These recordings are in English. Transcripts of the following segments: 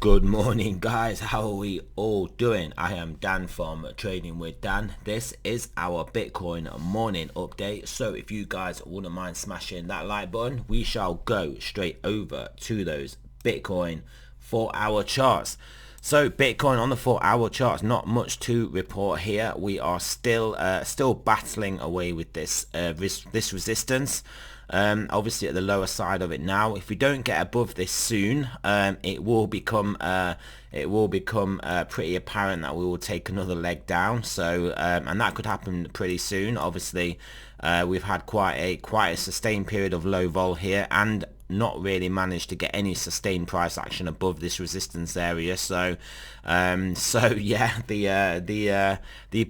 Good morning, guys. How are we all doing? I am Dan from Trading with Dan. This is our Bitcoin morning update. So if you guys wouldn't mind smashing that like button, we shall go straight over to those Bitcoin 4-hour charts. So Bitcoin on the 4-hour charts, not much to report here. We are still battling away with this resistance. Obviously at the lower side of it now. If we don't get above this soon, it will become pretty apparent that we will take another leg down. So and that could happen pretty soon. Obviously, we've had quite a sustained period of low vol here and not really managed to get any sustained price action above this resistance area. So yeah, the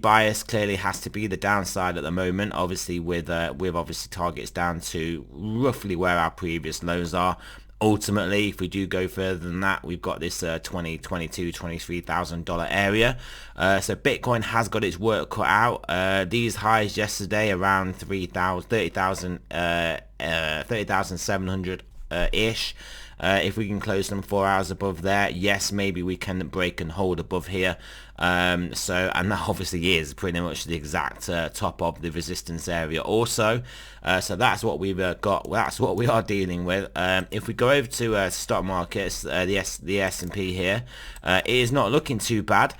bias clearly has to be the downside at the moment. Obviously with obviously targets down to roughly where our previous lows are. Ultimately, if we do go further than that, we've got this $23,000 area. So Bitcoin has got its work cut out. These highs yesterday around 30,700 ish. If we can close them 4 hours above there, yes, maybe we can break and hold above here. And that obviously is pretty much the exact top of the resistance area also. So that's what we've got. That's what we are dealing with. If we go over to stock markets, the S&P here, it is not looking too bad.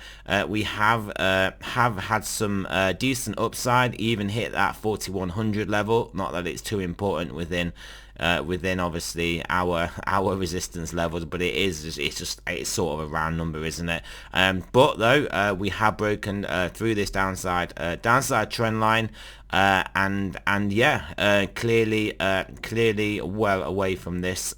We have had some decent upside, even hit that 4100 level. Not that it's too important within obviously our resistance levels, but it's sort of a round number, isn't it? But though we have broken through this downside trend line, and yeah, clearly well away from this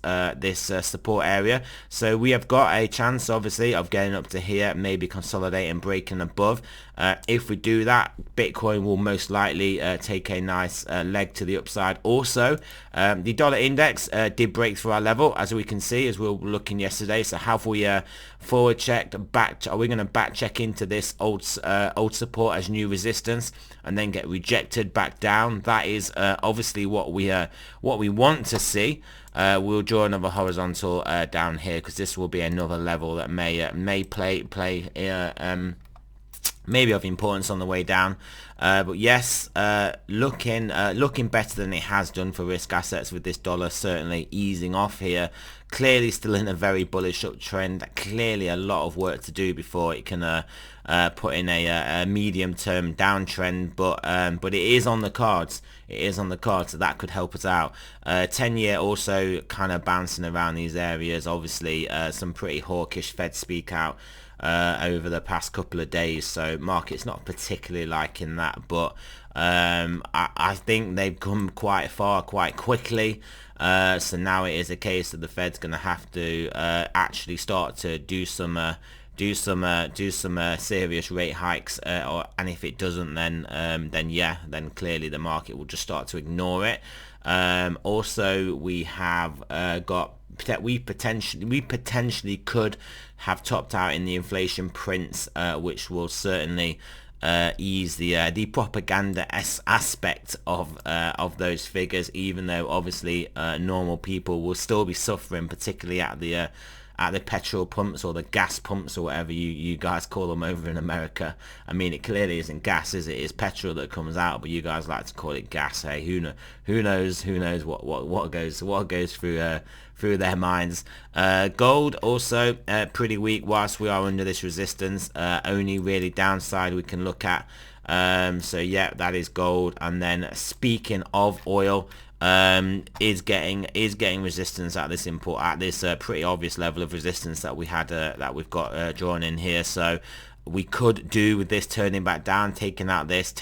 support area. So we have got a chance obviously of getting up to here, maybe consolidating, breaking above. If we do that, Bitcoin will most likely take a nice leg to the upside. Also, the dollar index did break through our level, as we can see, as we were looking yesterday. So have we forward checked, back? Are we going to back check into this old support as new resistance and then get rejected back down? That is obviously what we want to see. We'll draw another horizontal down here, because this will be another level that may play maybe of importance on the way down. But yes, looking better than it has done for risk assets, with this dollar certainly easing off here. Clearly still in a very bullish uptrend. Clearly a lot of work to do before it can put in a medium-term downtrend, but it is on the cards. It is on the cards, so that could help us out. 10-year also kind of bouncing around these areas. Obviously, some pretty hawkish Fed speak out over the past couple of days, so market's not particularly liking that, but I think they've come quite far quite quickly. So now it is a case that the Fed's going to have to actually start to do some serious rate hikes, and if it doesn't, then clearly the market will just start to ignore it. Also, we have we potentially could have topped out in the inflation prints, which will certainly ease the propaganda aspect of those figures, even though obviously normal people will still be suffering, particularly at the petrol pumps or the gas pumps or whatever you guys call them over in America. I mean, it clearly isn't gas, is it? It's petrol that comes out, but you guys like to call it gas. Hey, who knows what goes through their minds. Gold also pretty weak whilst we are under this resistance. Only really downside we can look at. So yeah, that is gold. And then speaking of oil, is getting resistance at this pretty obvious level of resistance that we had that we've got drawn in here. So we could do with this turning back down, taking out this,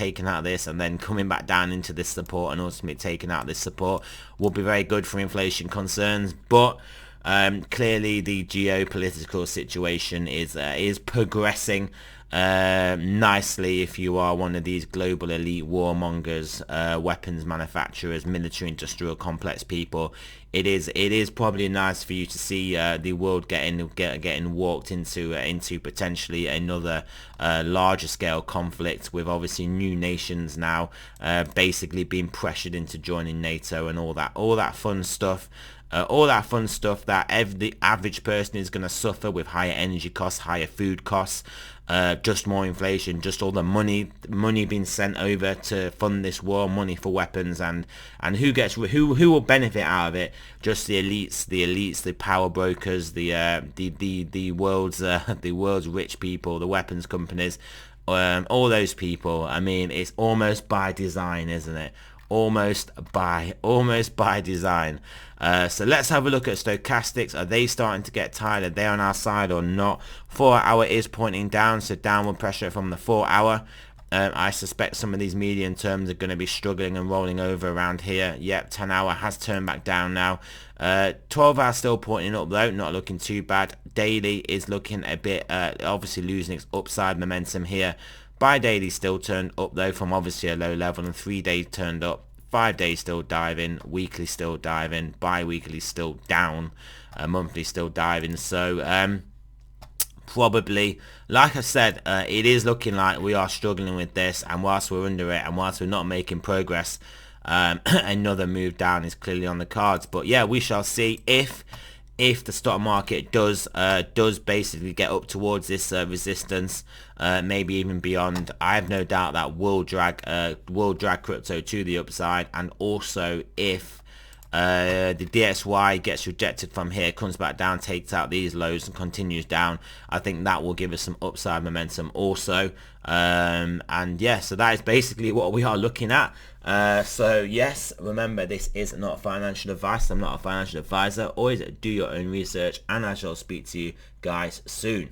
and then coming back down into this support, and ultimately taking out this support will be very good for inflation concerns. But clearly the geopolitical situation is progressing nicely if you are one of these global elite warmongers, weapons manufacturers, military industrial complex people. It is probably nice for you to see the world getting walked into potentially another larger scale conflict, with obviously new nations now basically being pressured into joining NATO and all that fun stuff. all that fun stuff that the average person is going to suffer with: higher energy costs, higher food costs, just more inflation, just all the money being sent over to fund this war, money for weapons, and who will benefit out of it? Just the elites, the power brokers, the world's rich people, the weapons companies, all those people. I mean, it's almost by design, isn't it? Almost by design. So let's have a look at stochastics. Are they starting to get tired? Are they on our side or not? 4 hour is pointing down, so downward pressure from the 4 hour. I suspect some of these medium terms are going to be struggling and rolling over around here. Yep, 10 hour has turned back down now. 12 hour still pointing up though, not looking too bad. Daily is looking a bit, obviously losing its upside momentum here. Buy daily still turned up though from obviously a low level, and 3 days turned up. 5 days still diving, weekly still diving, bi-weekly still down, monthly still diving. So probably, like I said, it is looking like we are struggling with this, and whilst we're under it and whilst we're not making progress, another move down is clearly on the cards. But yeah, we shall see if the stock market does basically get up towards this resistance, maybe even beyond. I have no doubt that will drag crypto to the upside. And also if the DXY gets rejected from here, comes back down, takes out these lows and continues down, I think that will give us some upside momentum also. And yeah, so that is basically what we are looking at. So yes, remember, this is not financial advice. I'm not a financial advisor. Always do your own research, and I shall speak to you guys soon.